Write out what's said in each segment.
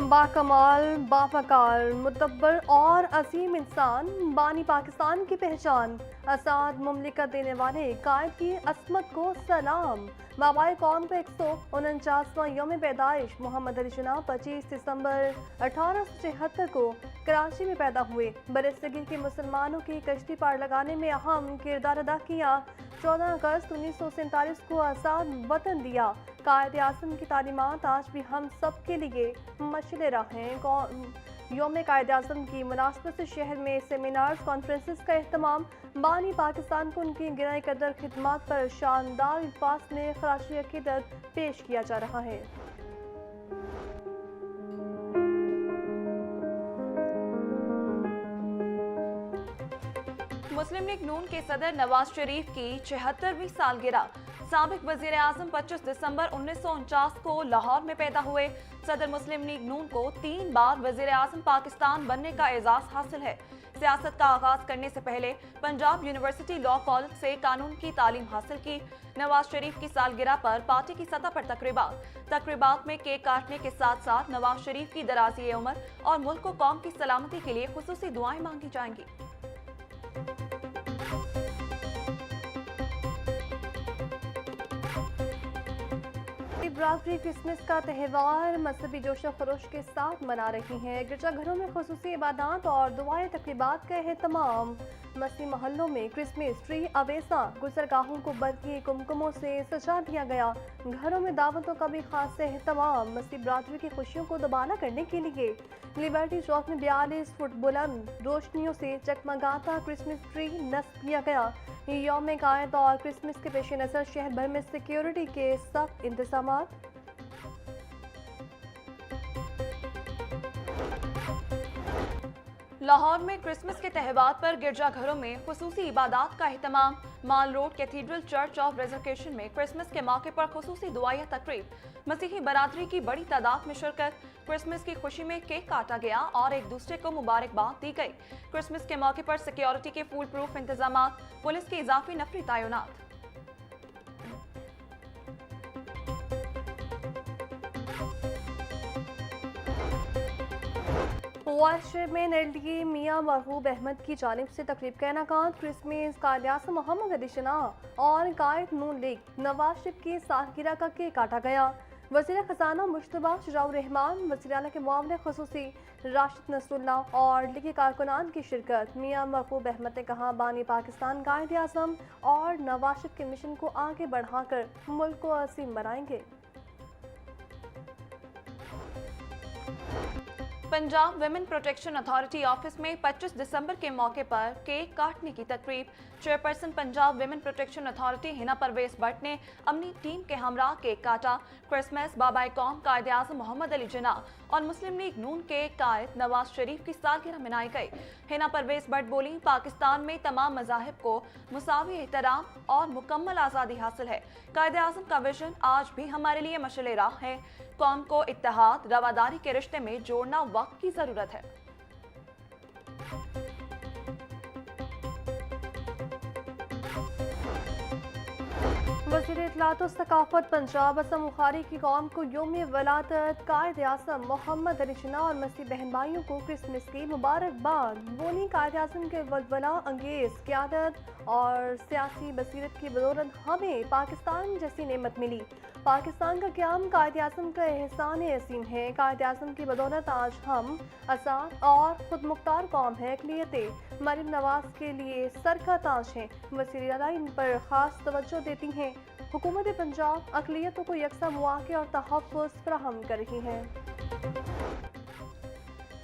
बाकमाल, बावकार, मुतब्बर और अजीम इंसान, बानी पाकिस्तान की पहचान, आज़ाद मुमलिकत देने वाले कायद की असमत को सलाम। बाबाए कौम को 149वां यौम पैदाइश। मोहम्मद अली जिन्ना 25 दिसंबर 1873 को कराची में पैदा हुए। बरसगीर के मुसलमानों की कश्ती पार लगाने में अहम किरदार अदा किया। 14 अगस्त 1947 को आज़ाद वतन दिया। कायद आज़म की तालीमात आज भी हम सब के लिए मशले राह हैं। यौम कायद आज़म की मुनासबत से शहर में सेमिनार्स कॉन्फ्रेंसेस का अहतमाम। बानी पाकिस्तान को उनकी गिराए कदर खिदमात पर शानदार अल्फाज में खराजी अकीदत पेश किया जा रहा है। मुस्लिम लीग नून के सदर नवाज शरीफ की 76वीं सालगिरह। साबिक वजीर आजम 25 दिसंबर 1949 को लाहौर में पैदा हुए। सदर मुस्लिम लीग नून को 3 बार वजीर आजम पाकिस्तान बनने का एजाज हासिल है। सियासत का आगाज करने से पहले पंजाब यूनिवर्सिटी लॉ कॉलेज से कानून की तालीम हासिल की। नवाज शरीफ की सालगिरह पर पार्टी की सतह पर तकरीबात में केक काटने के साथ साथ नवाज शरीफ की दराज़ी उम्र और मुल्क को कौम की सलामती के लिए खुसूसी दुआएं मांगी जाएंगी। बरादरी क्रिसमस का त्यौहार मजहबी जोशो खरोश के साथ मना रही हैं। गिरजाघरों में खुसूसी इबादत और दुआएं तकरीबात का अहतमाम। मसीह मोहल्लों में क्रिसमस ट्री अवेसा गुजरगाहों को बरकी कुमकुमों से सजा दिया गया। घरों में दावतों का भी खास अहतमाम। मसीह बरादरी की खुशियों को दोबारा करने के लिए लिबर्टी चौक में 42 फुट बुलंद रोशनियों से चकमगाता क्रिसमस ट्री नस्ब किया गया। यौम कायद और क्रिसमस के पेश नज़र शहर भर में सिक्योरिटी के सख्त इंतजामात। लाहौर में क्रिसमस के त्यौहार पर गिरजाघरों में खुसूसी इबादत का अहतमाम। माल रोड कैथीड्रल चर्च ऑफ रेजर्केशन में क्रिसमस के मौके पर खुसूसी दुआया तकरीब। मसीही बरादरी की बड़ी तादाद में शिरकत। क्रिसमस की खुशी में केक काटा गया और एक दूसरे को मुबारकबाद दी गई। क्रिसमस के मौके पर सिक्योरिटी के फुल प्रूफ इंतजाम, पुलिस की इजाफी नफरी तैनात। चेयरमैन एलडीए मियां महबूब अहमद की जानिब से तकरीब का इनेकाद। क्रिसमस कायद आज़म मोहम्मद अली जिन्ना और कायद नून लीग नवाज शरीफ की सालगिरह का केक काटा गया। वज़ीर खजाना मुश्तबा शजाउर रहमान, वज़ीर आला के मामले खुसूसी राशिद नसरुल्लाह और लीगी कारकुनान की शिरकत। मियां महबूब अहमद ने कहा, बानी पाकिस्तान कायद आज़म और नवाज शरीफ के मिशन को आगे बढ़ाकर मुल्क को असीम बनाएंगे। Punjab women protection authority office में 25 दिसंबर के मौके पर केक काटने की तकरीब। Chairperson Punjab women protection authority Hina Parvez Bhatt ने अपनी टीम के हमरा केक काटा। क्रिसमस, बाबाए कौम कायद आज़म मोहम्मद अली जिन्ना और मुस्लिम लीग नून के कायद नवाज शरीफ की सालगिरह मनाई गई। हिना परवेज भट्ट बोली, पाकिस्तान में तमाम मज़ाहिब को मुसावी एहतराम और मुकम्मल आज़ादी हासिल है। कायद आज़म का विजन आज भी हमारे लिए मशले राह है। कौम को इत्तेहाद, रवादारी के रिश्ते में जोड़ना वक्त की जरूरत है। वज़ीर इत्तलात और सकाफत पंजाब असम बुखारी की कौम को यौम वलादत कायद आज़म मोहम्मद अली जिन्ना और मसीह बहन भाइयों को क्रिसमस की मुबारकबाद। बोली, कायद आज़म के वलवला अंगेज क़यादत और सियासी बसीरत की बदौलत हमें पाकिस्तान जैसी नेमत मिली। पाकिस्तान का क़याम कायद आज़म का एहसान असीम है। कायद आज़म की बदौलत आज हम आज़ाद और खुद मुख्तार कौम है। अक़लियतें मरीम नवाज के लिए सर का ताज हैं। वज़ीर आला इन पर ख़ास तवज्जो देती हैं। हुकूमत पंजाब अक़लियतों को यकसा मौक़े और तहफ़्फ़ुज़ फराहम कर रही है।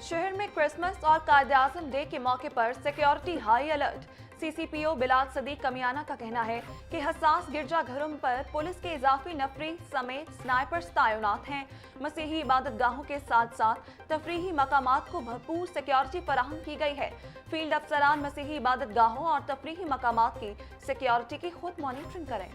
शहर में क्रिसमस और कायद आज़म डे के मौके पर security high alert. CCPO Bilal Sadiq Kamiana का कहना है कि हसास गिरजाघरों पर पुलिस के इजाफी नफरी समेत स्नाइपर्स तैनात हैं। मसीही इबादत गाहों के साथ साथ तफरीही मकामात को भरपूर सिक्योरिटी फराहम की गई है। फील्ड अफसरान मसीही इबादत गाहों और तफरीही मकामात की सिक्योरिटी की खुद मॉनिटरिंग करें।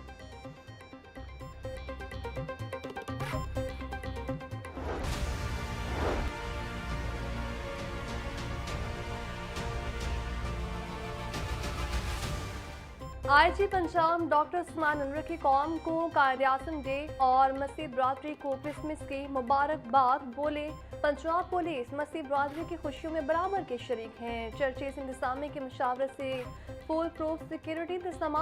आईजी पंजाब डॉक्टर उस्मान अनवर की कौम को कायद आज़म डे और मसीह बरादरी को क्रिसमस की मुबारकबाद। बोले, पंजाब पुलिस मसीह बरादरी की खुशियों में बराबर के शरीक हैं। चर्चेज इंतजामिया के मशावरे से फुल प्रूफ सिक्योरिटी इंतजाम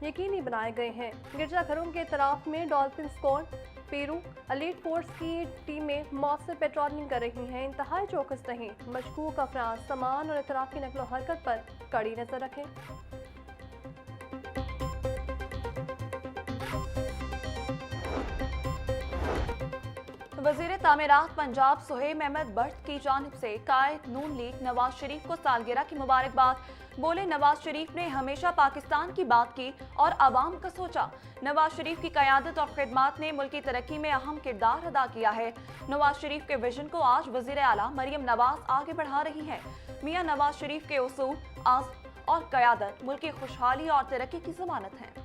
यकीनी बनाए गए हैं। गिरजाघरों के तरफ में dolphin squad Peru elite force की टीमें मौसर पेट्रोलिंग कर रही हैं। इंतहाई चौकस रहें, मशकूक अफराद, सामान और इतराफ की नकलो हरकत पर कड़ी नजर रखें। वजीर तामीरात पंजाब सुहेब अहमद बट की जानिब से कायद नून लीग नवाज शरीफ को सालगिरह की मुबारकबाद। बोले, नवाज शरीफ ने हमेशा पाकिस्तान की बात की और आवाम का सोचा। नवाज शरीफ की क़यादत और खिदमात ने मुल्क की तरक्की में अहम किरदार अदा किया है। नवाज शरीफ के विजन को आज वजीर आला मरियम नवाज आगे बढ़ा रही हैं। मियां नवाज शरीफ के उसूल, आज़म और क़यादत मुल्क की खुशहाली और तरक्की की जमानत है।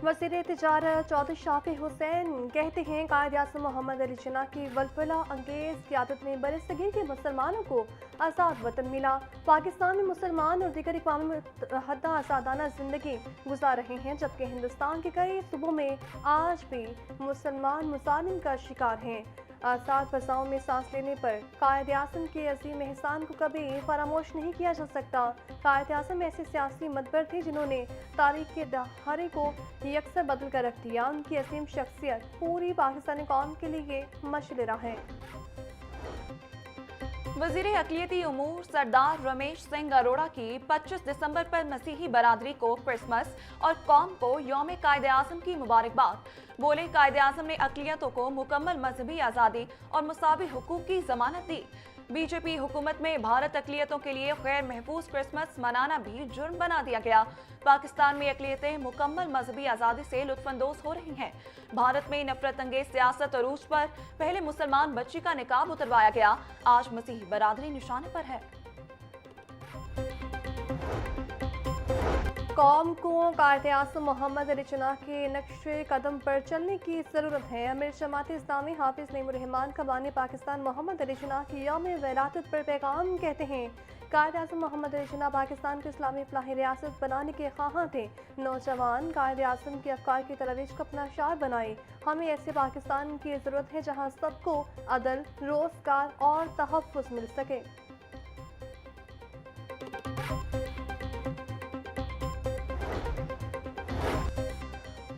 वज़ीर तिजारत चौधरी शाफी हुसैन कहते हैं, कायद-ए-आज़म मोहम्मद अली जिन्ना की वलवला अंगेज क़यादत में बरसगीर के मुसलमानों को आज़ाद वतन मिला। पाकिस्तान में मुसलमान और दीगर अक़वाम मुत्तहदा आज़ादाना ज़िंदगी गुजार रहे हैं, जबकि हिंदुस्तान के कई सूबों में आज भी मुसलमान मुजालिम का शिकार हैं। आज़ाद फ़ज़ाओं में सांस लेने पर कायद-ए-आज़म के अज़ीम एहसान को कभी फरामोश नहीं किया जा सकता। कायद-ए-आज़म ऐसे सियासी मतबर थे जिन्होंने तारीख़ के दहारे को यकसर बदल कर रख दिया। उनकी अजीम शख्सियत पूरी पाकिस्तानी कौम के लिए मशअल राह है। वज़ीर अक़लियती उमूर सरदार रमेश सिंह अरोड़ा की 25 दिसंबर पर मसीही बरादरी को क्रिसमस और कौम को यौम कायद-ए-आज़म की मुबारकबाद। बोले, कायद-ए-आज़म ने अक़लियतों को मुकम्मल मजहबी आज़ादी और मुसावी हुकूक की ज़मानत दी। बीजेपी हुकूमत में भारत अक़लियतों के लिए गैर महफूज क्रिसमस मनाना भी जुर्म बना दिया गया। पाकिस्तान में अक़लियतें मुकम्मल मजहबी आज़ादी से लुत्फ़अंदोज़ हो रही हैं। भारत में नफरत अंगेज सियासत अरूज पर पहले मुसलमान बच्ची का निकाब उतरवाया गया, आज मसीही बरादरी निशाने पर है। कौम को कायद-ए-आज़म मोहम्मद अली जिन्ना के नक्शे कदम पर चलने की ज़रूरत है। अमीर जमात इस्लामी हाफिज़ नईमुर्रहमान कबानी पाकिस्तान मोहम्मद अली जिन्ना की यौम विरासत पर पैगाम कहते हैं, कायद-ए-आज़म मोहम्मद अली जिन्ना पाकिस्तान को इस्लामी फलाही रियासत बनाने के ख्वाहां थे। नौजवान कायद-ए-आज़म के अफ़कार की तरोइज को अपना शार बनाए। हमें ऐसे पाकिस्तान की ज़रूरत है जहाँ सबको अदल, रोज़गार और तहफ़्फ़ुज़ मिल सके।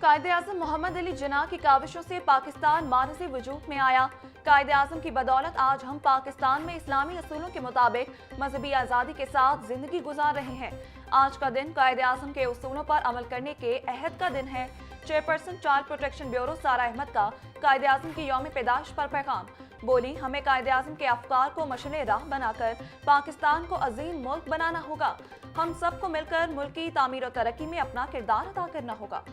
कायद-ए-आज़म मोहम्मद अली जिन्ना की काविशों से पाकिस्तान मारज़ी वजूद में आया। कायद-ए-आज़म की बदौलत आज हम पाकिस्तान में इस्लामी असूलों के मुताबिक मजहबी आज़ादी के साथ जिंदगी गुजार रहे हैं। आज का दिन कायद-ए-आज़म के उसूलों पर अमल करने के अहद का दिन है। चेयरपर्सन चाइल्ड प्रोटेक्शन ब्यूरो सारा अहमद का कायद-ए-आज़म की यौम पैदाइश पर पैगाम। बोली, हमें कायद-ए-आज़म के अफकार को मशअल राह बनाकर पाकिस्तान को अजीम मुल्क बनाना होगा। हम सबको मिलकर मुल्क की तामीर और तरक्की में अपना किरदार अदा करना होगा।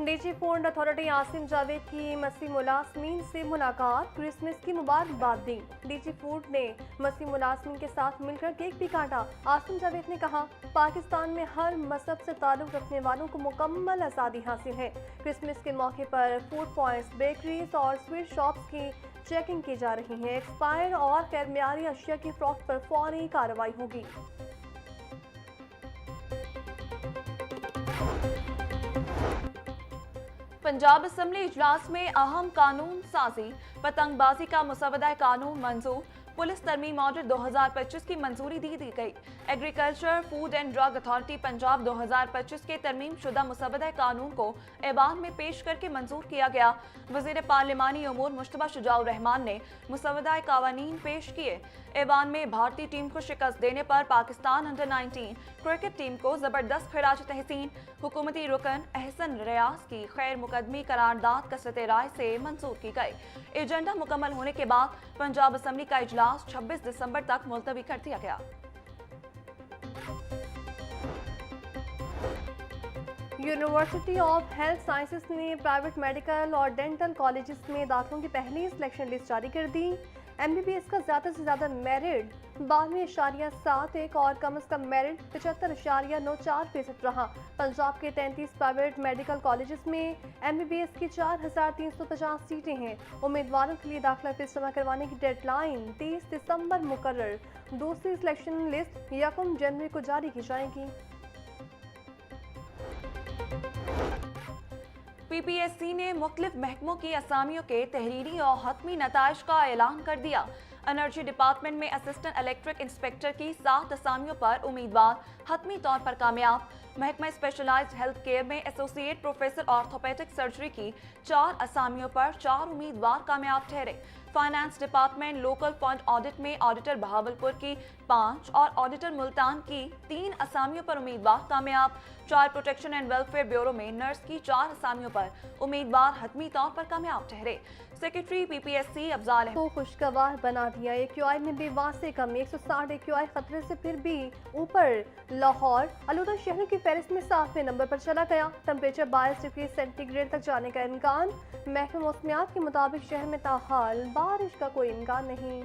DG food authority Asim Javed की मसीह मुलाजमीन से मुलाकात, क्रिसमस की मुबारकबाद दी। डीजी फूड ने मसीह मुलाजमीन के साथ मिलकर केक भी काटा। आसिम जावेद ने कहा, पाकिस्तान में हर मजहब से ताल्लुक रखने वालों को मुकम्मल आज़ादी हासिल है। क्रिसमस के मौके पर फूड पॉइंट्स, बेकरीज और स्वीट शॉप्स की चेकिंग की जा रही है। एक्सपायर और गैर मियारी अशिया की फ़रोख्त पर फौरी कार्रवाई होगी। पंजाब असम्बली इजलास में अहम कानून साजी, पतंगबाजी का मुसवदा कानून मंजूर। पुलिस तरमीम ऑर्डर 2025 की मंजूरी दी गई। Agriculture, food and drug authority Punjab 2025 के तरमीम शुदा मुसवदा कानून को ऐवान में पेश करके मंजूर किया गया। वज़ीर पार्लिमानी उमूर मुश्तबा शुजाउर रहमान ने मुसवदा कानून पेश किए। ऐवान में भारतीय टीम को शिकस्त देने पर पाकिस्तान अंडर 19 क्रिकेट टीम को जबरदस्त खिराज तहसीन। हुकूमती रुकन एहसन रियाज की खैर मुकदमी करारदाद कसरत राय से मंजूर की गई। एजेंडा मुकम्मल होने के बाद पंजाब असम्बली का इजलास 26 दिसंबर तक मुलतवी कर दिया गया। यूनिवर्सिटी ऑफ हेल्थ साइंसेज ने प्राइवेट मेडिकल और डेंटल कॉलेजेस में दाखिलों की पहली सिलेक्शन लिस्ट जारी कर दी। MBBS का ज़्यादा से ज़्यादा मेरिट 92.71 और कम से कम मेरिट 75.94% रहा। पंजाब के 33 प्राइवेट मेडिकल कॉलेजेस में MBBS की 4,350 सीटें हैं। उम्मीदवारों के लिए दाखिला फीस जमा करवाने की डेडलाइन 30 दिसंबर मुकर्रर। दूसरी सिलेक्शन लिस्ट 1 जनवरी को जारी की जाएगी। PPSC ने मुख्तलिफ महकमों की असामियों के तहरीरी और हतमी नताइज का ऐलान कर दिया। एनर्जी डिपार्टमेंट में असिस्टेंट इलेक्ट्रिक इंस्पेक्टर की 7 असामियों पर उम्मीदवार हतमी तौर पर कामयाब। महकमा स्पेशलाइज्ड हेल्थ केयर में एसोसिएट प्रोफेसर ऑर्थोपेडिक सर्जरी की 4 असामियों पर 4 उम्मीदवार कामयाब ठहरे। Finance department local fund audit में ऑडिटर बहावलपुर की 5 और ऑडिटर मुल्तान की 3 असामियों पर उम्मीदवार कामयाब। Child protection and welfare bureau में नर्स की 4 असामियों पर उम्मीदवार हतमी तौर पर कामयाब ठहरे। सेक्रेटरी PPSC अफजाल को खुशगवार बना दिया। AQI में बेवासे कमी, 160 AQI खतरे से फिर भी ऊपर। लाहौर आलूदा शहरों की फहरिस्त में 7वें नंबर पर चला गया। टेम्परेचर 22 डिग्री सेंटीग्रेड तक जाने का इम्कान। महकमा मौसमियात के मुताबिक शहर में ताहाल बारिश का कोई इम्कान नहीं।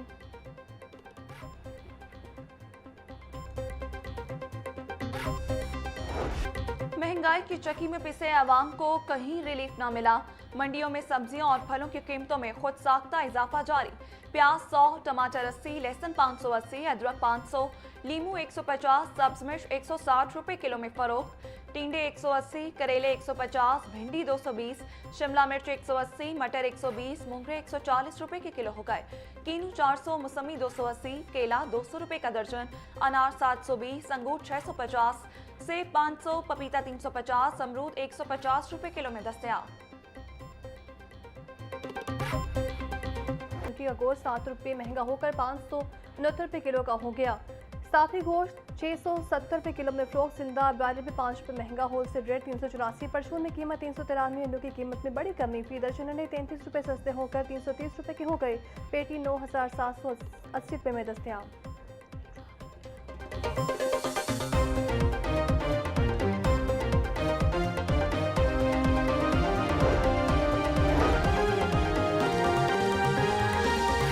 महंगाई की चक्की में पिसे आवाम को कहीं रिलीफ ना मिला। मंडियों में सब्जियों और फलों की कीमतों में खुद साख्ता इजाफा जारी। प्याज 100, टमाटर 80, लहसुन 580, अदरक 500, लीमू 150, सब्ज मिर्च 160 रुपए किलो में फरोख्त। टिंडे 180, करेले 150, भिंडी 220, शिमला मिर्च 180, मटर 120, मूंगरे 140 रुपए के किलो हो गए। कीनू 400, मौसमी 280, केला 200 रुपए का दर्जन, अनार 720, अंगूर 650, सेब 500, पपीता 350, अमरूद 150 रुपए किलो में दस्तयाब। का गोश्त 7 रुपये महंगा होकर 569 रुपये किलो का हो गया। साफी गोश्त 670 रुपये किलो में फरोख्त। जिंदा ब्रायलर में 5 रुपये महंगा। Wholesale rate 384। परचून में कीमत 393। अंडों की कीमत में बड़ी कमी। फी दर्जन अंडे 33 रुपये सस्ते होकर 330 रुपये के हो गए। पेटी 9,780 रुपये में दस्तयाब।